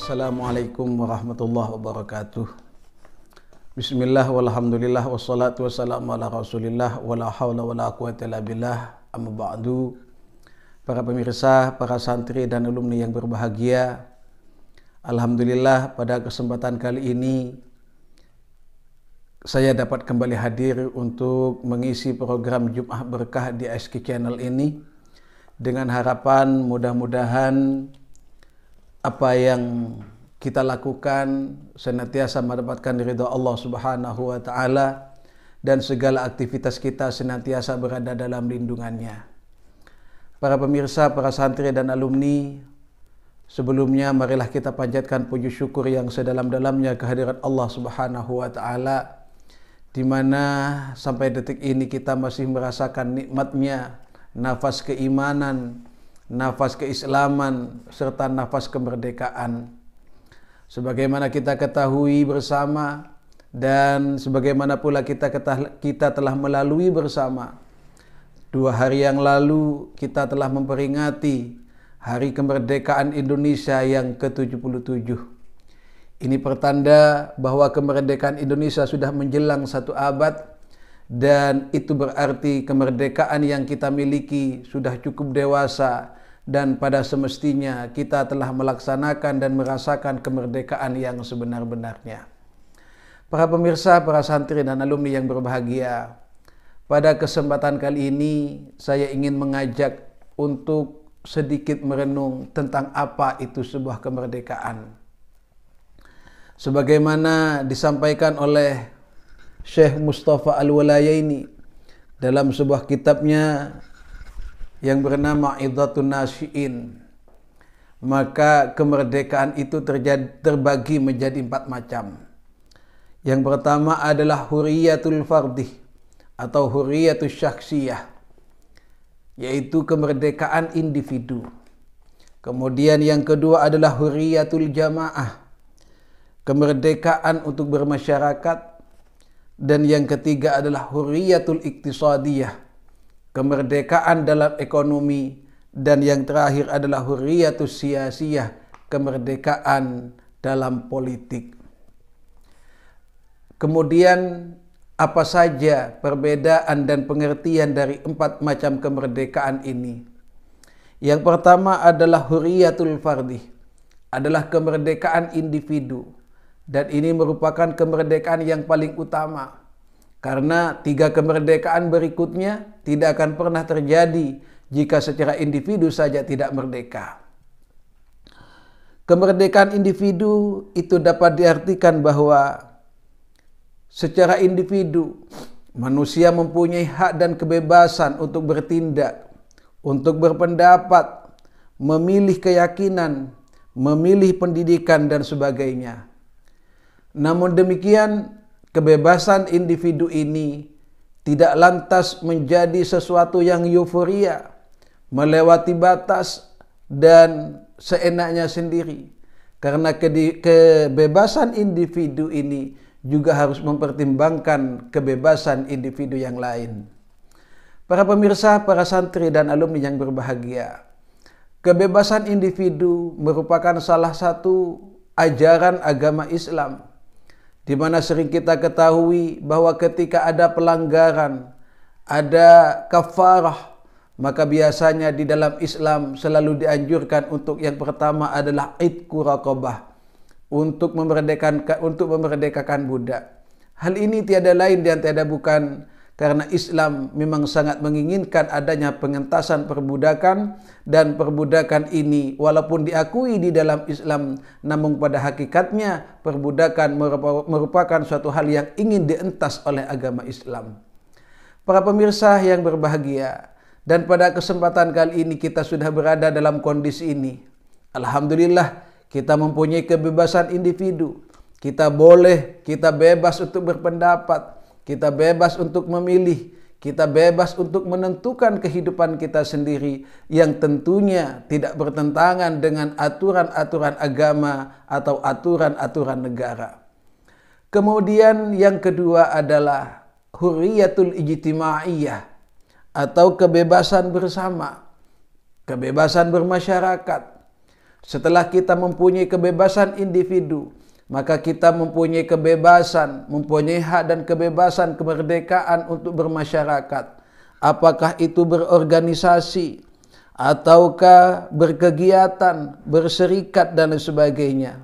Assalamualaikum warahmatullahi wabarakatuh. Bismillah walhamdulillah wassalatu wassalamu ala rasulillah wala hawla wala quwwata illa billah, amma ba'du. Para pemirsa, para santri dan alumni yang berbahagia, alhamdulillah pada kesempatan kali ini saya dapat kembali hadir untuk mengisi program Jumat Berkah di ASK Channel ini dengan harapan mudah-mudahan apa yang kita lakukan senantiasa mendapatkan ridha Allah Subhanahu wa taala dan segala aktivitas kita senantiasa berada dalam lindungannya. Para pemirsa, para santri dan alumni, sebelumnya marilah kita panjatkan puji syukur yang sedalam-dalamnya kehadirat Allah Subhanahu wa taala, di mana sampai detik ini kita masih merasakan nikmatnya nafas keimanan, nafas keislaman, serta nafas kemerdekaan. Sebagaimana kita ketahui bersama dan sebagaimana pula kita telah melalui bersama, 2 hari yang lalu kita telah memperingati Hari Kemerdekaan Indonesia yang ke-77. Ini pertanda bahwa kemerdekaan Indonesia sudah menjelang 1 abad, dan itu berarti kemerdekaan yang kita miliki sudah cukup dewasa dan pada semestinya kita telah melaksanakan dan merasakan kemerdekaan yang sebenar-benarnya. Para pemirsa, para santri dan alumni yang berbahagia, pada kesempatan kali ini saya ingin mengajak untuk sedikit merenung tentang apa itu sebuah kemerdekaan. Sebagaimana disampaikan oleh Syekh Mustafa Al-Walayaini dalam sebuah kitabnya yang bernama Idhatun Nasyi'in, maka kemerdekaan itu terbagi menjadi 4 macam. Yang pertama adalah huriyatul fardih atau huriyatul syakhsiyah, yaitu kemerdekaan individu. Kemudian yang kedua adalah huriyatul jamaah, kemerdekaan untuk bermasyarakat. Dan yang ketiga adalah huriyatul iktisadiyah, kemerdekaan dalam ekonomi. Dan yang terakhir adalah huriyatul siyasiyah, kemerdekaan dalam politik. Kemudian apa saja perbedaan dan pengertian dari 4 macam kemerdekaan ini? Yang pertama adalah huriyatul fardih, adalah kemerdekaan individu. Dan ini merupakan kemerdekaan yang paling utama, karena 3 kemerdekaan berikutnya tidak akan pernah terjadi jika secara individu saja tidak merdeka. Kemerdekaan individu itu dapat diartikan bahwa secara individu manusia mempunyai hak dan kebebasan untuk bertindak, untuk berpendapat, memilih keyakinan, memilih pendidikan dan sebagainya. Namun demikian, kebebasan individu ini tidak lantas menjadi sesuatu yang euforia, melewati batas dan seenaknya sendiri. Karena kebebasan individu ini juga harus mempertimbangkan kebebasan individu yang lain. Para pemirsa, para santri dan alumni yang berbahagia, kebebasan individu merupakan salah satu ajaran agama Islam, di mana sering kita ketahui bahwa ketika ada pelanggaran, ada kafarah, maka biasanya di dalam Islam selalu dianjurkan untuk yang pertama adalah itqu raqabah, untuk memerdekakan budak. Hal ini tiada lain dan tiada bukan karena Islam memang sangat menginginkan adanya pengentasan perbudakan, dan perbudakan ini walaupun diakui di dalam Islam, namun pada hakikatnya perbudakan merupakan suatu hal yang ingin dientas oleh agama Islam. Para pemirsa yang berbahagia, dan pada kesempatan kali ini kita sudah berada dalam kondisi ini. Alhamdulillah, kita mempunyai kebebasan individu. Kita bebas untuk berpendapat, kita bebas untuk memilih, kita bebas untuk menentukan kehidupan kita sendiri yang tentunya tidak bertentangan dengan aturan-aturan agama atau aturan-aturan negara. Kemudian yang kedua adalah huriyatul ijtimaiyah atau kebebasan bersama, kebebasan bermasyarakat. Setelah kita mempunyai kebebasan individu, maka kita mempunyai kebebasan, mempunyai hak dan kebebasan kemerdekaan untuk bermasyarakat. Apakah itu berorganisasi, ataukah berkegiatan, berserikat dan sebagainya.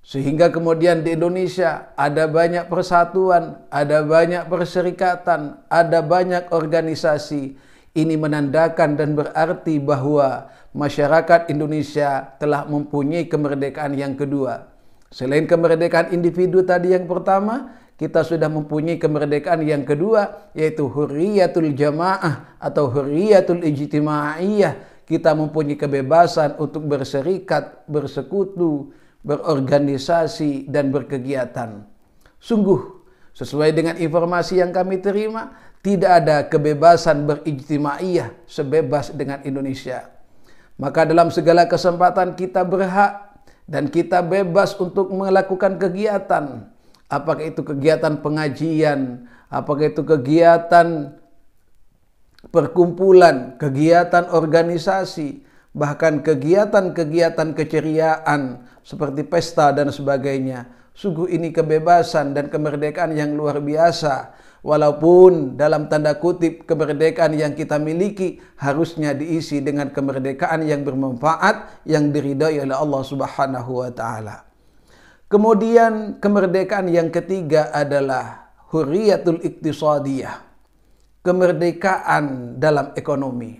Sehingga kemudian di Indonesia ada banyak persatuan, ada banyak perserikatan, ada banyak organisasi. Ini menandakan dan berarti bahwa masyarakat Indonesia telah mempunyai kemerdekaan yang kedua. Selain kemerdekaan individu tadi yang pertama, kita sudah mempunyai kemerdekaan yang kedua, yaitu hurriyatul jamaah atau hurriyatul ijtimaiyah. Kita mempunyai kebebasan untuk berserikat, bersekutu, berorganisasi dan berkegiatan. Sungguh, sesuai dengan informasi yang kami terima, tidak ada kebebasan berijtimaiyah sebebas dengan Indonesia. Maka dalam segala kesempatan kita berhak dan kita bebas untuk melakukan kegiatan. Apakah itu kegiatan pengajian, apakah itu kegiatan perkumpulan, kegiatan organisasi, bahkan kegiatan-kegiatan keceriaan seperti pesta dan sebagainya. Sungguh ini kebebasan dan kemerdekaan yang luar biasa. Walaupun dalam tanda kutip kemerdekaan yang kita miliki harusnya diisi dengan kemerdekaan yang bermanfaat, yang diridhai oleh Allah Subhanahu wa taala. Kemudian kemerdekaan yang ketiga adalah hurriyatul iktisadiyah. Kemerdekaan dalam ekonomi.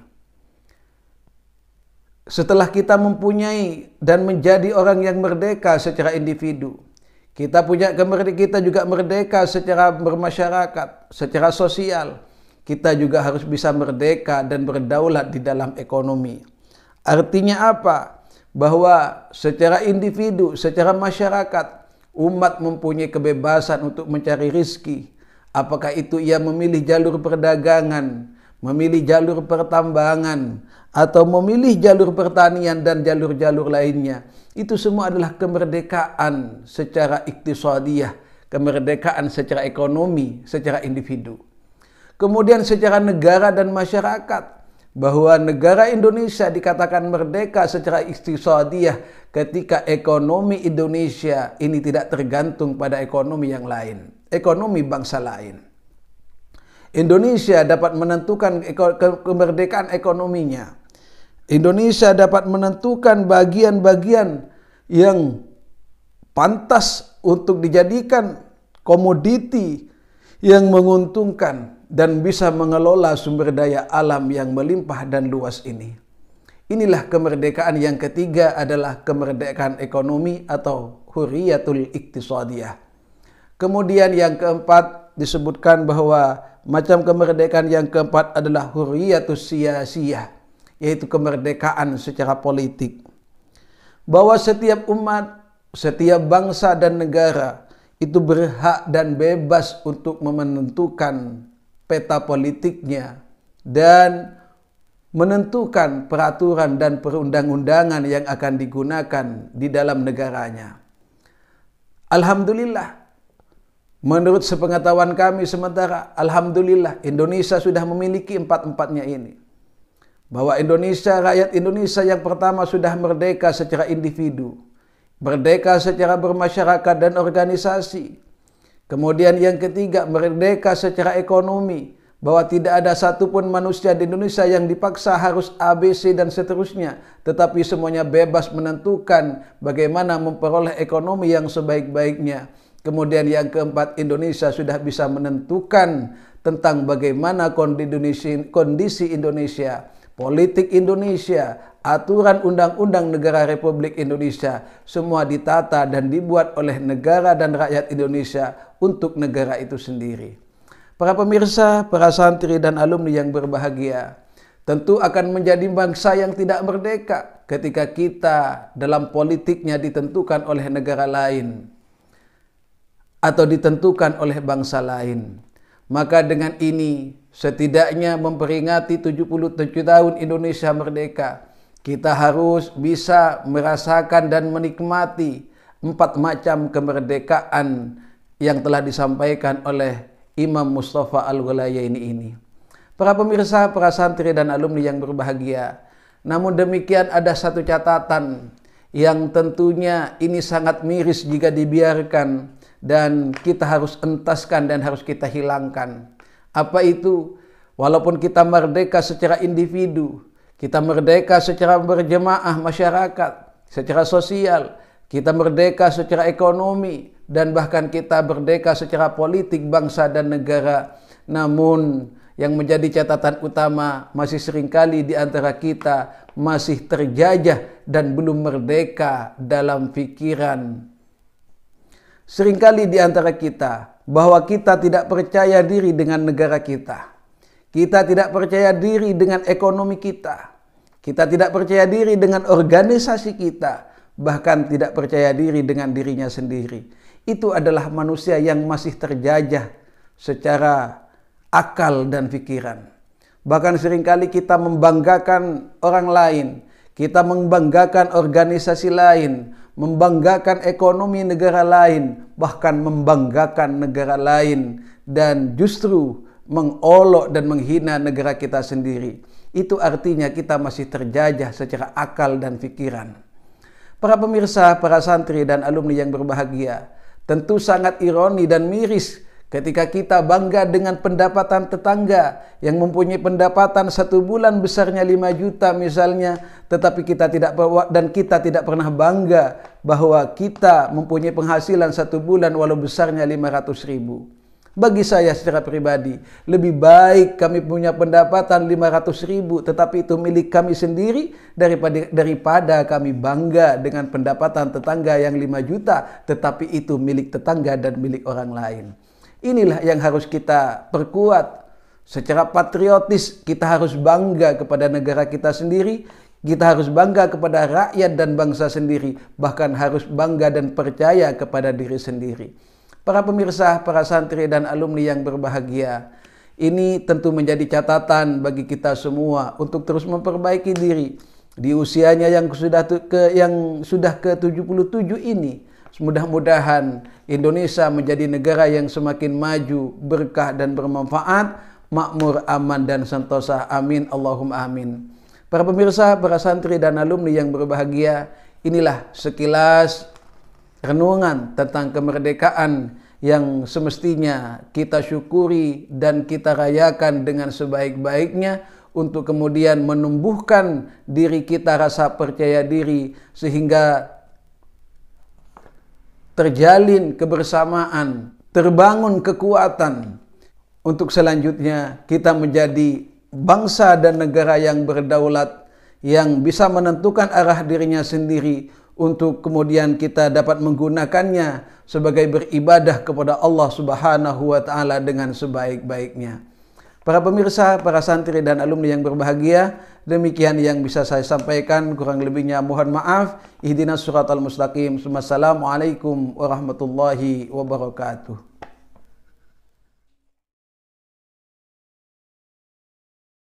Setelah kita mempunyai dan menjadi orang yang merdeka secara individu, kita juga merdeka secara bermasyarakat, secara sosial. Kita juga harus bisa merdeka dan berdaulat di dalam ekonomi. Artinya apa? Bahwa secara individu, secara masyarakat, umat mempunyai kebebasan untuk mencari rizki. Apakah itu ia memilih jalur perdagangan, memilih jalur pertambangan, atau memilih jalur pertanian dan jalur-jalur lainnya. Itu semua adalah kemerdekaan secara iktisadiyah, kemerdekaan secara ekonomi, secara individu. Kemudian secara negara dan masyarakat, bahwa negara Indonesia dikatakan merdeka secara iktisadiyah ketika ekonomi Indonesia ini tidak tergantung pada ekonomi yang lain, ekonomi bangsa lain. Indonesia dapat menentukan kemerdekaan ekonominya. Indonesia dapat menentukan bagian-bagian yang pantas untuk dijadikan komoditi yang menguntungkan dan bisa mengelola sumber daya alam yang melimpah dan luas ini. Inilah kemerdekaan yang ketiga adalah kemerdekaan ekonomi atau hurriyatul iktisadiyah. Kemudian yang keempat disebutkan bahwa macam kemerdekaan yang keempat adalah hurriyatus siyasiyah, yaitu kemerdekaan secara politik. Bahwa setiap umat, setiap bangsa dan negara itu berhak dan bebas untuk menentukan peta politiknya dan menentukan peraturan dan perundang-undangan yang akan digunakan di dalam negaranya. Alhamdulillah, menurut sepengetahuan kami sementara, alhamdulillah Indonesia sudah memiliki empat-empatnya ini. Bahwa Indonesia, rakyat Indonesia yang pertama sudah merdeka secara individu, merdeka secara bermasyarakat dan organisasi. Kemudian yang ketiga, merdeka secara ekonomi, bahwa tidak ada satupun manusia di Indonesia yang dipaksa harus A, B, C dan seterusnya, tetapi semuanya bebas menentukan bagaimana memperoleh ekonomi yang sebaik-baiknya. Kemudian yang keempat, Indonesia sudah bisa menentukan tentang bagaimana kondisi Indonesia, politik Indonesia, aturan undang-undang negara Republik Indonesia, semua ditata dan dibuat oleh negara dan rakyat Indonesia untuk negara itu sendiri. Para pemirsa, para santri dan alumni yang berbahagia, tentu akan menjadi bangsa yang tidak merdeka ketika kita dalam politiknya ditentukan oleh negara lain atau ditentukan oleh bangsa lain. Maka dengan ini setidaknya memperingati 77 tahun Indonesia merdeka, kita harus bisa merasakan dan menikmati 4 macam kemerdekaan yang telah disampaikan oleh Imam Mustafa Al-Ghulayaini ini. Para pemirsa, para santri dan alumni yang berbahagia, Namun demikian ada satu catatan yang tentunya ini sangat miris jika dibiarkan dan kita harus entaskan dan harus kita hilangkan. Apa itu? Walaupun kita merdeka secara individu, kita merdeka secara berjemaah masyarakat, secara sosial, kita merdeka secara ekonomi, dan bahkan kita merdeka secara politik bangsa dan negara. Namun yang menjadi catatan utama masih seringkali di antara kita masih terjajah dan belum merdeka dalam pikiran. Seringkali di antara kita bahwa kita tidak percaya diri dengan negara kita. Kita tidak percaya diri dengan ekonomi kita. Kita tidak percaya diri dengan organisasi kita. Bahkan tidak percaya diri dengan dirinya sendiri. Itu adalah manusia yang masih terjajah secara akal dan pikiran. Bahkan seringkali kita membanggakan orang lain. Kita membanggakan organisasi lain. Membanggakan ekonomi negara lain. Bahkan membanggakan negara lain. Dan justru mengolok dan menghina negara kita sendiri. Itu artinya kita masih terjajah secara akal dan pikiran. Para pemirsa, para santri dan alumni yang berbahagia, tentu sangat ironi dan miris ketika kita bangga dengan pendapatan tetangga yang mempunyai pendapatan satu bulan besarnya 5 juta misalnya, tetapi kita tidak pernah bangga bahwa kita mempunyai penghasilan satu bulan walau besarnya 500.000. Bagi saya secara pribadi, lebih baik kami punya pendapatan 500.000 tetapi itu milik kami sendiri daripada kami bangga dengan pendapatan tetangga yang 5 juta tetapi itu milik tetangga dan milik orang lain. Inilah yang harus kita perkuat. Secara patriotis kita harus bangga kepada negara kita sendiri, kita harus bangga kepada rakyat dan bangsa sendiri, bahkan harus bangga dan percaya kepada diri sendiri. Para pemirsa, para santri dan alumni yang berbahagia, ini tentu menjadi catatan bagi kita semua untuk terus memperbaiki diri di usianya yang sudah ke-77 ini. Mudah-mudahan Indonesia menjadi negara yang semakin maju, berkah dan bermanfaat, makmur, aman dan sentosa. Amin Allahumma amin. Para pemirsa, para santri dan alumni yang berbahagia, inilah sekilas renungan tentang kemerdekaan yang semestinya kita syukuri dan kita rayakan dengan sebaik-baiknya untuk kemudian menumbuhkan diri kita rasa percaya diri sehingga terjalin kebersamaan, terbangun kekuatan untuk selanjutnya kita menjadi bangsa dan negara yang berdaulat, yang bisa menentukan arah dirinya sendiri untuk kemudian kita dapat menggunakannya sebagai beribadah kepada Allah Subhanahu wa taala dengan sebaik-baiknya. Para pemirsa, para santri dan alumni yang berbahagia, demikian yang bisa saya sampaikan, kurang lebihnya mohon maaf. Ihdinas siratal mustaqim. Wassalamualaikum warahmatullahi wabarakatuh.